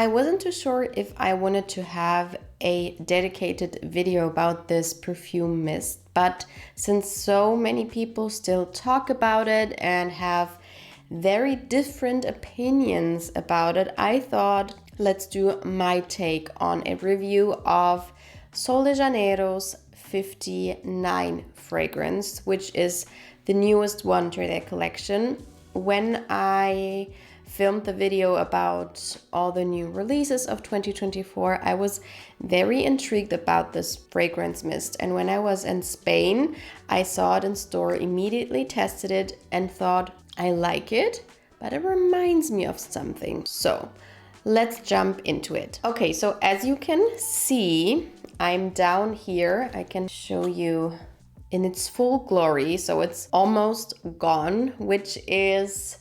I wasn't too sure if I wanted to have a dedicated video about this perfume mist, but since so many people still talk about it and have very different opinions about it, I thought let's do my take on a review of Sol de Janeiro's 59 fragrance, which is the newest one to their collection. When I filmed the video about all the new releases of 2024, I was very intrigued about this fragrance mist. And when I was in Spain, I saw it in store, immediately tested it and thought, I like it, but it reminds me of something. So let's jump into it. Okay, so as you can see, I'm down here. I can show you in its full glory. So it's almost gone, which is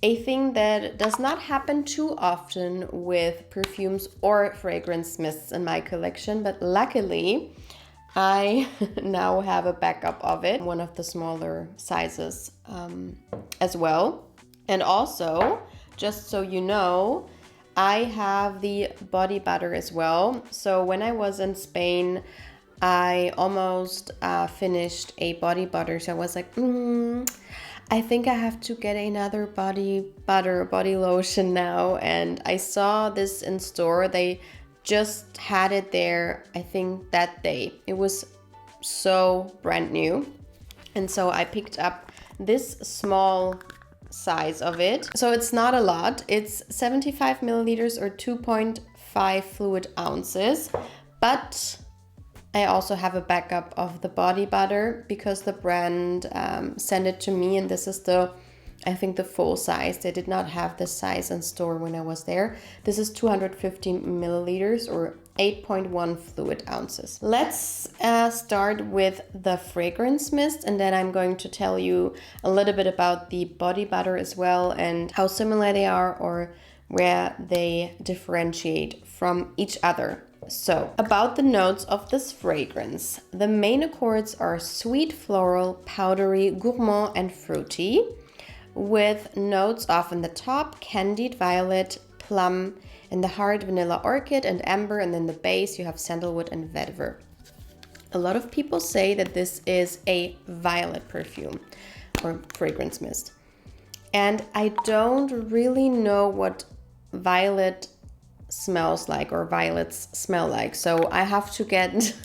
a thing that does not happen too often with perfumes or fragrance mists in my collection, but luckily I now have a backup of it, one of the smaller sizes as well. And also, just so you know, I have the body butter as well. So when I was in Spain, I almost finished a body butter. So I was like, I think I have to get another body lotion now. And I saw this in store. They just had it there, I think that day. It was so brand new. And so I picked up this small size of it. So it's not a lot. It's 75 milliliters or 2.5 fluid ounces. But I also have a backup of the body butter because the brand sent it to me, and this is I think the full size. They did not have this size in store when I was there. This is 250 milliliters or 8.1 fluid ounces. Let's start with the fragrance mist, and then I'm going to tell you a little bit about the body butter as well and how similar they are or where they differentiate from each other. So, about the notes of this fragrance. The main accords are sweet, floral, powdery, gourmand, and fruity, with notes off in the top, candied violet, plum, in the heart, vanilla orchid and amber, and in the base you have sandalwood and vetiver. A lot of people say that this is a violet perfume or fragrance mist. And I don't really know what violet smells like or violets smell like. So I have to get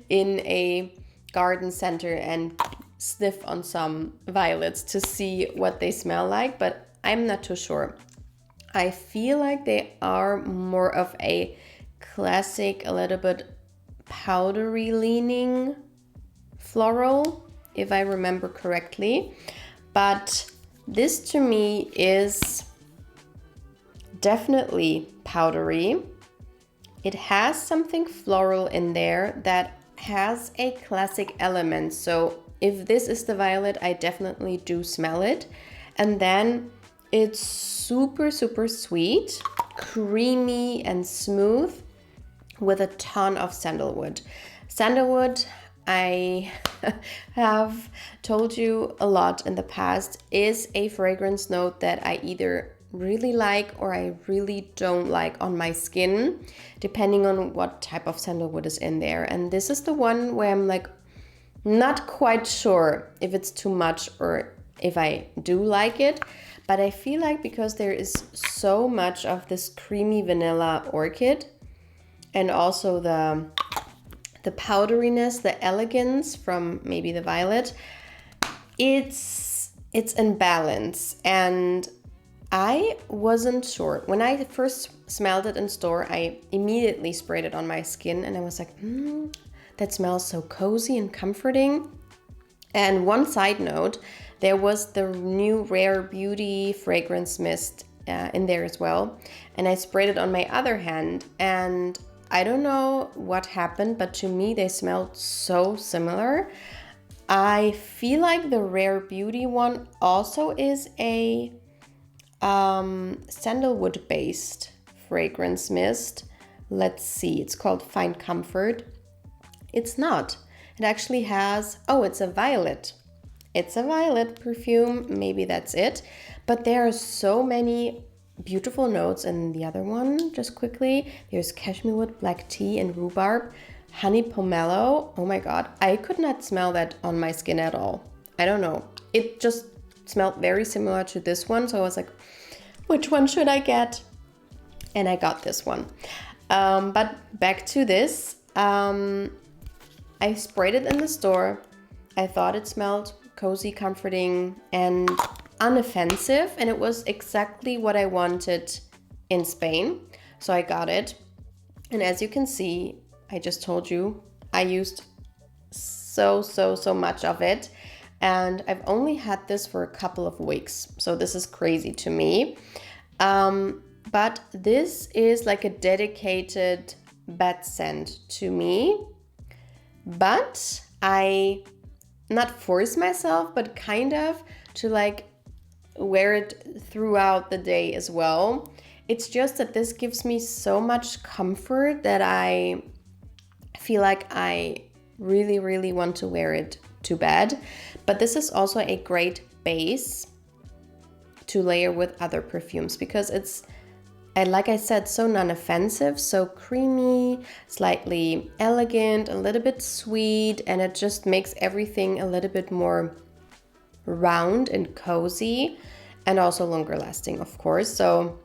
in a garden center and sniff on some violets to see what they smell like, but I'm not too sure. I feel like they are more of a classic, a little bit powdery leaning floral, if I remember correctly. But this to me is definitely powdery. It has something floral in there that has a classic element. So if this is the violet, I definitely do smell it. And then it's super, super sweet, creamy and smooth with a ton of sandalwood. Sandalwood, I have told you a lot in the past, is a fragrance note that I either really like or I really don't like on my skin, depending on what type of sandalwood is in there. And this is the one where I'm like not quite sure if it's too much or if I do like it. But I feel like because there is so much of this creamy vanilla orchid and also the powderiness, the elegance from maybe the violet, it's in balance. And I wasn't sure. When I first smelled it in store, I immediately sprayed it on my skin and I was like, that smells so cozy and comforting. And one side note, there was the new Rare Beauty fragrance mist in there as well. And I sprayed it on my other hand. And I don't know what happened, but to me, they smelled so similar. I feel like the Rare Beauty one also is a sandalwood based fragrance mist. Let's see, it's called Find Comfort. It's not. It actually has, it's a violet. It's a violet perfume, maybe that's it. But there are so many beautiful notes in the other one, just quickly. There's cashmere wood, black tea, and rhubarb. Honey pomelo. Oh my god, I could not smell that on my skin at all. I don't know. It just smelled very similar to this one, so I was like, which one should I get? And I got this one. But back to this. I sprayed it in the store. I thought it smelled cozy, comforting, and unoffensive, and it was exactly what I wanted in Spain. So I got it. And as you can see, I just told you, I used so much of it. And I've only had this for a couple of weeks. So this is crazy to me. But this is like a dedicated bed scent to me. But I not force myself, but kind of to like wear it throughout the day as well. It's just that this gives me so much comfort that I feel like I really want to wear it to bed. But this is also a great base to layer with other perfumes because it's, and like I said, so non-offensive, so creamy, slightly elegant, a little bit sweet, and it just makes everything a little bit more round and cozy, and also longer lasting, of course. So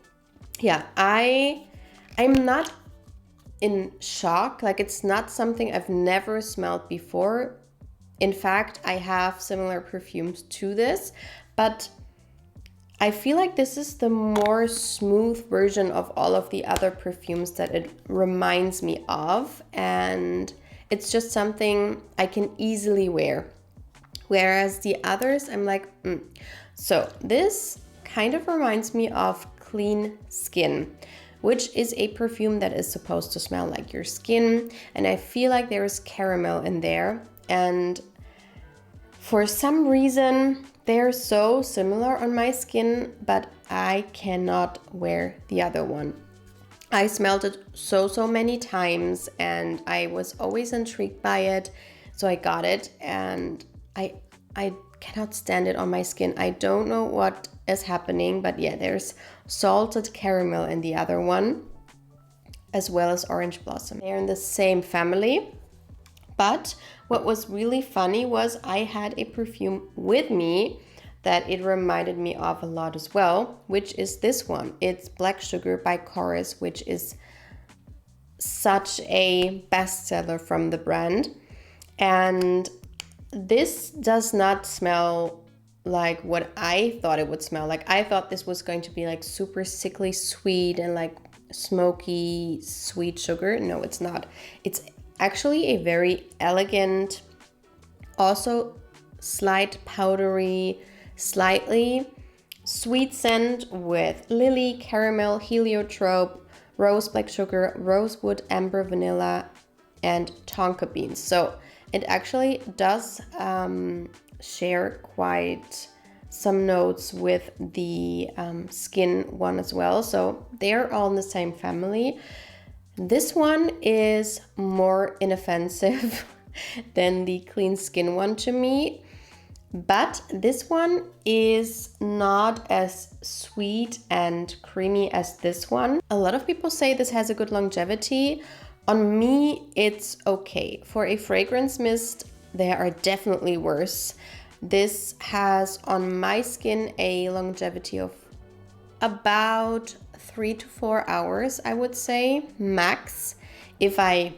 yeah, I'm not in shock. Like, it's not something I've never smelled before. In fact, I have similar perfumes to this, but I feel like this is the more smooth version of all of the other perfumes that it reminds me of, and it's just something I can easily wear. Whereas the others, I'm like, So this kind of reminds me of Clean Skin, which is a perfume that is supposed to smell like your skin, and I feel like there is caramel in there, and for some reason they're so similar on my skin, but I cannot wear the other one. I smelled it so many times and I was always intrigued by it, so I got it, and I cannot stand it on my skin. I don't know what is happening, but yeah, there's salted caramel in the other one, as well as orange blossom. They're in the same family. But what was really funny was I had a perfume with me that it reminded me of a lot as well, which is this one. It's Black Sugar by Chorus, which is such a bestseller from the brand. And this does not smell like what I thought it would smell like. I thought this was going to be like super sickly sweet and like smoky sweet sugar. No, it's not. It's actually a very elegant, also slight powdery, slightly sweet scent with lily, caramel, heliotrope, rose black sugar, rosewood, amber, vanilla, and tonka beans. So it actually does share quite some notes with the skin one as well. So they're all in the same family. This one is more inoffensive than the Clean Skin one to me, but this one is not as sweet and creamy as this one. A lot of people say this has a good longevity. On me, it's okay. For a fragrance mist, there are definitely worse. This has on my skin a longevity of about 3 to 4 hours, I would say, max, if I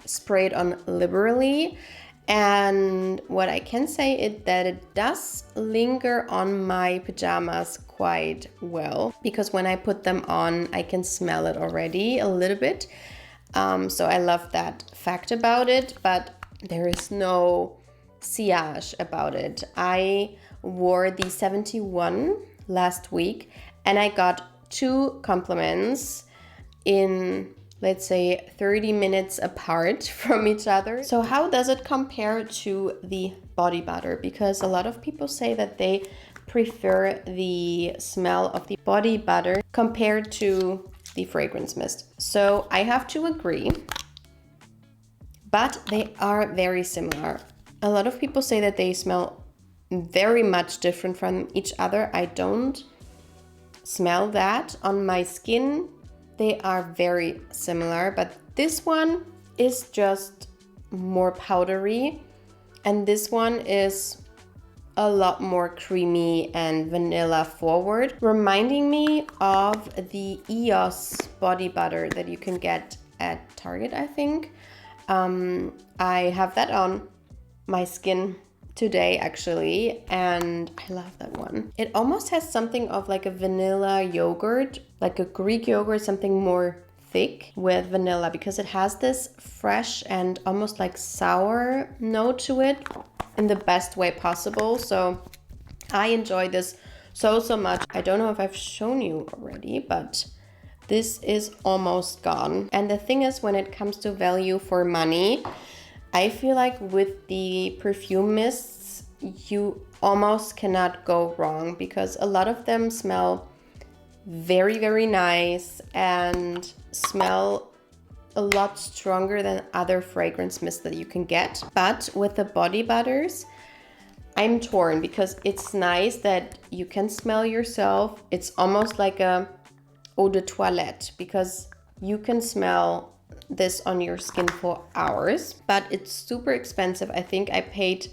spray it on liberally. And what I can say is that it does linger on my pajamas quite well, because when I put them on, I can smell it already a little bit. So I love that fact about it, but there is no sillage about it. I wore the 71 last week and I got 2 compliments in, let's say, 30 minutes apart from each other. So how does it compare to the body butter? Because a lot of people say that they prefer the smell of the body butter compared to the fragrance mist. So I have to agree, but they are very similar. A lot of people say that they smell very much different from each other. I don't smell that. On my skin, they are very similar, but this one is just more powdery, and this one is a lot more creamy and vanilla forward, reminding me of the EOS body butter that you can get at Target, I think. I have that on my skin today actually, and I love that one. It almost has something of like a vanilla yogurt, like a Greek yogurt, something more thick with vanilla, because it has this fresh and almost like sour note to it in the best way possible. So I enjoy this so much. I don't know if I've shown you already, but this is almost gone. And the thing is, when it comes to value for money, I feel like with the perfume mists, you almost cannot go wrong, because a lot of them smell very nice and smell a lot stronger than other fragrance mists that you can get. But with the body butters, I'm torn, because it's nice that you can smell yourself. It's almost like a eau de toilette, because you can smell this on your skin for hours, but it's super expensive. I think I paid,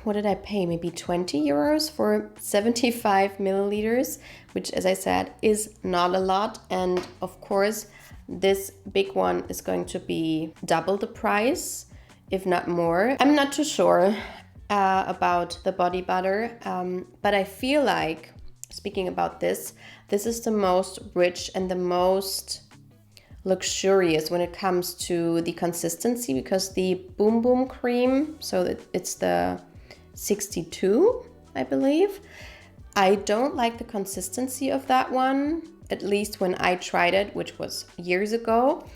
what did I pay? Maybe 20 euros for 75 milliliters, which, as I said, is not a lot. And of course, this big one is going to be double the price, if not more. I'm not too sure about the body butter, but I feel like, speaking about this is the most rich and the most luxurious when it comes to the consistency, because the Boom Boom cream, so it's the 62, I believe. I don't like the consistency of that one, at least when I tried it, which was years ago.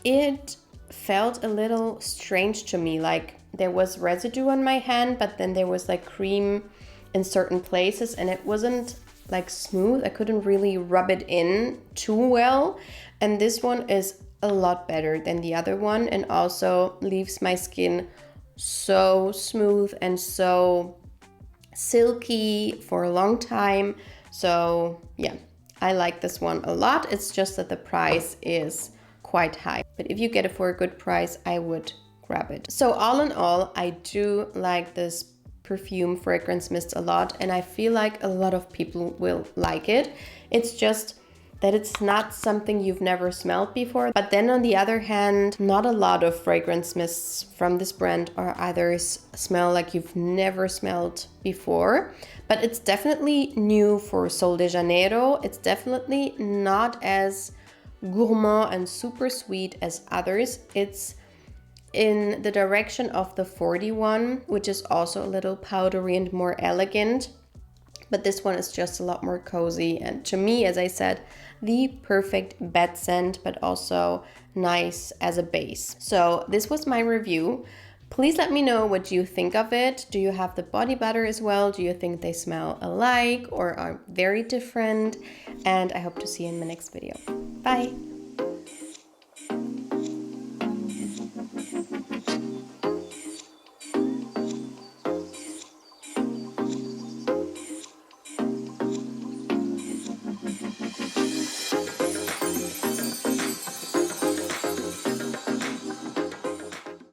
It felt a little strange to me, like there was residue on my hand, but then there was like cream in certain places, and it wasn't like smooth. I couldn't really rub it in too well. And this one is a lot better than the other one, and also leaves my skin so smooth and so silky for a long time. So yeah, I like this one a lot. It's just that the price is quite high, but if you get it for a good price, I would grab it. So all in all, I do like this perfume fragrance mist a lot, and I feel like a lot of people will like it. It's just that it's not something you've never smelled before. But then on the other hand, not a lot of fragrance mists from this brand are either smell like you've never smelled before. But it's definitely new for Sol de Janeiro. It's definitely not as gourmand and super sweet as others. It's in the direction of the 41, which is also a little powdery and more elegant. But this one is just a lot more cozy, and to me, as I said, the perfect bed scent, but also nice as a base. So this was my review. Please let me know what you think of it. Do you have the body butter as well? Do you think they smell alike or are very different? And I hope to see you in my next video. Bye!